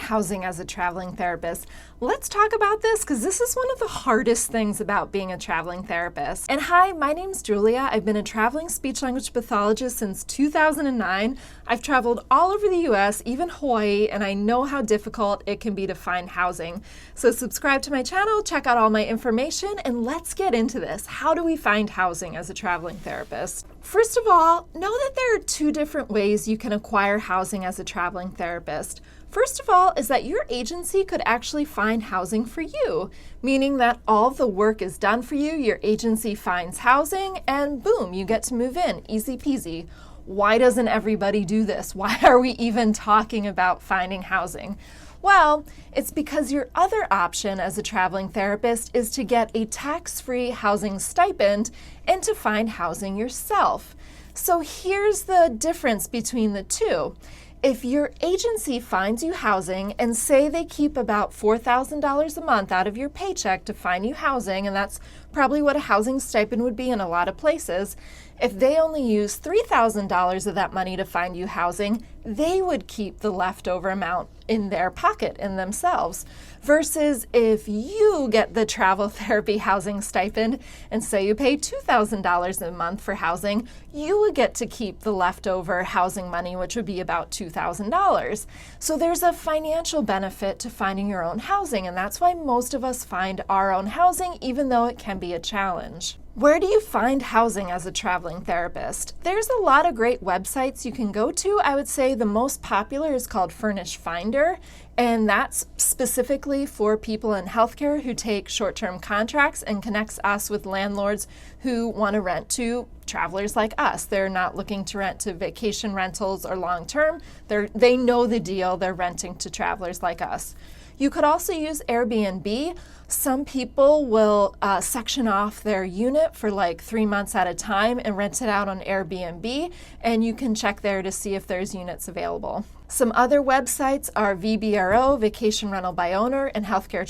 housing as a traveling therapist. Let's talk about this because this is one of the hardest things about being a traveling therapist. And hi, my name's Julia. I've been a traveling speech-language pathologist since 2009. I've traveled all over the US, even Hawaii, and I know how difficult it can be to find housing. So subscribe to my channel, check out all my information, and let's get into this. How do we find housing as a traveling therapist? First of all, know that there are two different ways you can acquire housing as a traveling therapist. First of all is that your agency could actually find housing for you, meaning that all of the work is done for you, your agency finds housing, and boom, you get to move in, easy peasy. Why doesn't everybody do this? Why are we even talking about finding housing? Well, it's because your other option as a traveling therapist is to get a tax-free housing stipend and to find housing yourself. So here's the difference between the two. If your agency finds you housing and say they keep about $4,000 a month out of your paycheck to find you housing, and that's probably what a housing stipend would be in a lot of places, if they only use $3,000 of that money to find you housing, they would keep the leftover amount in their pocket in themselves. Versus if you get the travel therapy housing stipend and say you pay $2,000 a month for housing, you would get to keep the leftover housing money, which would be about $2,000. So there's a financial benefit to finding your own housing, and that's why most of us find our own housing, even though it can be a challenge. Where do you find housing as a traveling therapist? There's a lot of great websites you can go to. I would say the most popular is called Furnish Finder, and that's specifically for people in healthcare who take short-term contracts and connects us with landlords who want to rent to travelers like us. They're not looking to rent to vacation rentals or long-term. They know the deal. They're renting to travelers like us. You could also use Airbnb. Some people will section off their unit for like 3 months at a time and rent it out on Airbnb, and you can check there to see if there's units available. Some other websites are VBRO, Vacation Rental by Owner, and Healthcare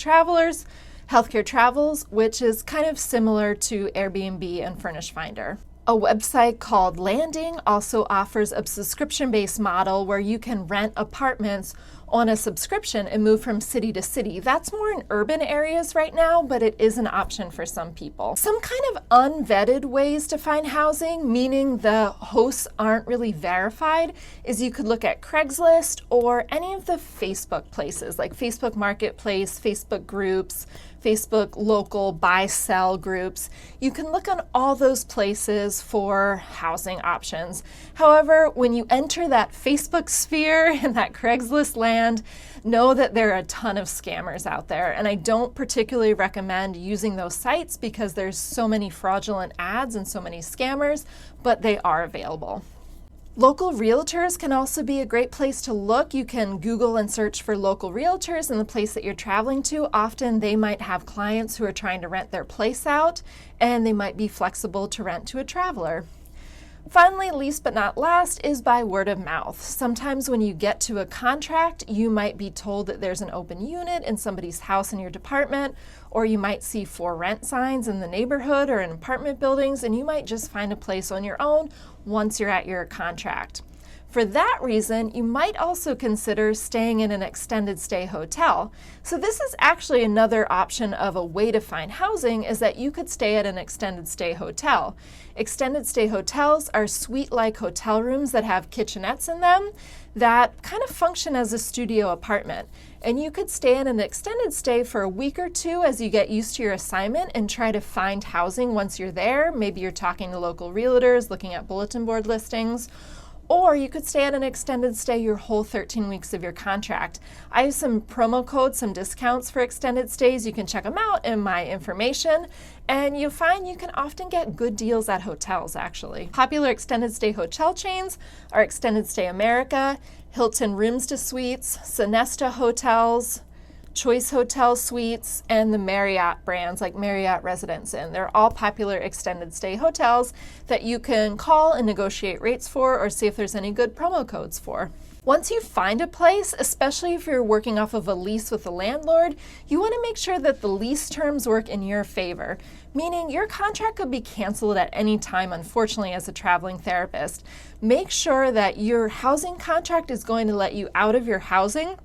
Travels, which is kind of similar to Airbnb and Furnish Finder. A website called Landing also offers a subscription-based model where you can rent apartments on a subscription and move from city to city. That's more in urban areas right now, but it is an option for some people. Some kind of unvetted ways to find housing, meaning the hosts aren't really verified, is you could look at Craigslist or any of the Facebook places like Facebook Marketplace, Facebook groups, Facebook local buy-sell groups. You can look on all those places for housing options. However, when you enter that Facebook sphere and that Craigslist land, know that there are a ton of scammers out there. And I don't particularly recommend using those sites because there's so many fraudulent ads and so many scammers, but they are available. Local realtors can also be a great place to look. You can Google and search for local realtors in the place that you're traveling to. Often they might have clients who are trying to rent their place out, and they might be flexible to rent to a traveler. Finally, least but not last, is by word of mouth. Sometimes when you get to a contract, you might be told that there's an open unit in somebody's house in your department, or you might see for rent signs in the neighborhood or in apartment buildings, and you might just find a place on your own once you're at your contract. For that reason, you might also consider staying in an extended stay hotel. So this is actually another option of a way to find housing, is that you could stay at an extended stay hotel. Extended stay hotels are suite-like hotel rooms that have kitchenettes in them that kind of function as a studio apartment. And you could stay in an extended stay for a week or two as you get used to your assignment and try to find housing once you're there. Maybe you're talking to local realtors, looking at bulletin board listings. Or you could stay at an extended stay your whole 13 weeks of your contract. I have some promo codes, some discounts for extended stays. You can check them out in my information. And you'll find you can often get good deals at hotels, actually. Popular extended stay hotel chains are Extended Stay America, Hilton Rooms to Suites, Sonesta Hotels, Choice Hotel Suites, and the Marriott brands like Marriott Residence Inn. They're all popular extended stay hotels that you can call and negotiate rates for or see if there's any good promo codes for. Once you find a place, especially if you're working off of a lease with a landlord, you want to make sure that the lease terms work in your favor, meaning your contract could be canceled at any time, unfortunately, as a traveling therapist. Make sure that your housing contract is going to let you out of your housing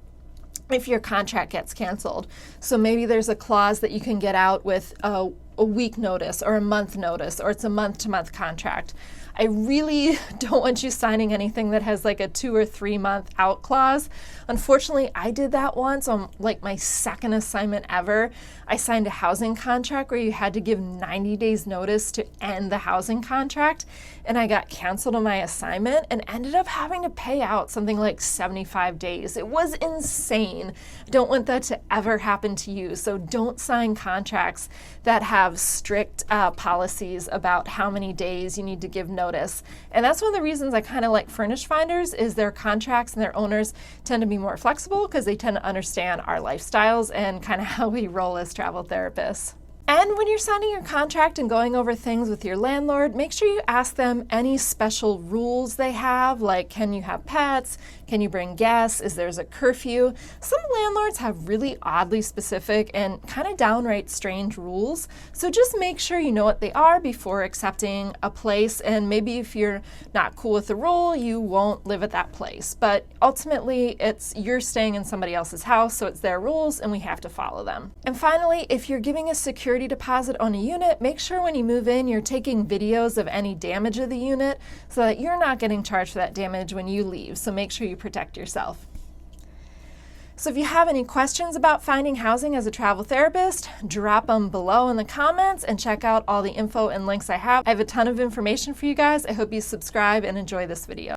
if your contract gets canceled. So maybe there's a clause that you can get out with a week notice or a month notice, or it's a month-to-month contract. I really don't want you signing anything that has like a 2 or 3 month out clause. Unfortunately, I did that once on like my second assignment ever. I signed a housing contract where you had to give 90 days notice to end the housing contract, and I got canceled on my assignment and ended up having to pay out something like 75 days. It was insane. I don't want that to ever happen to you. So don't sign contracts that have strict policies about how many days you need to give notice. And that's one of the reasons I kind of like furnished finders, is their contracts and their owners tend to be more flexible because they tend to understand our lifestyles and kind of how we roll as travel therapists. And when you're signing your contract and going over things with your landlord, make sure you ask them any special rules they have, like can you have pets? Can you bring guests? Is there a curfew? Some landlords have really oddly specific and kind of downright strange rules. So just make sure you know what they are before accepting a place. And maybe if you're not cool with the rule, you won't live at that place. But ultimately, you're staying in somebody else's house, so it's their rules and we have to follow them. And finally, if you're giving a security deposit on a unit, make sure when you move in, you're taking videos of any damage of the unit so that you're not getting charged for that damage when you leave. So make sure you protect yourself. So if you have any questions about finding housing as a travel therapist, drop them below in the comments and check out all the info and links I have. I have a ton of information for you guys. I hope you subscribe and enjoy this video.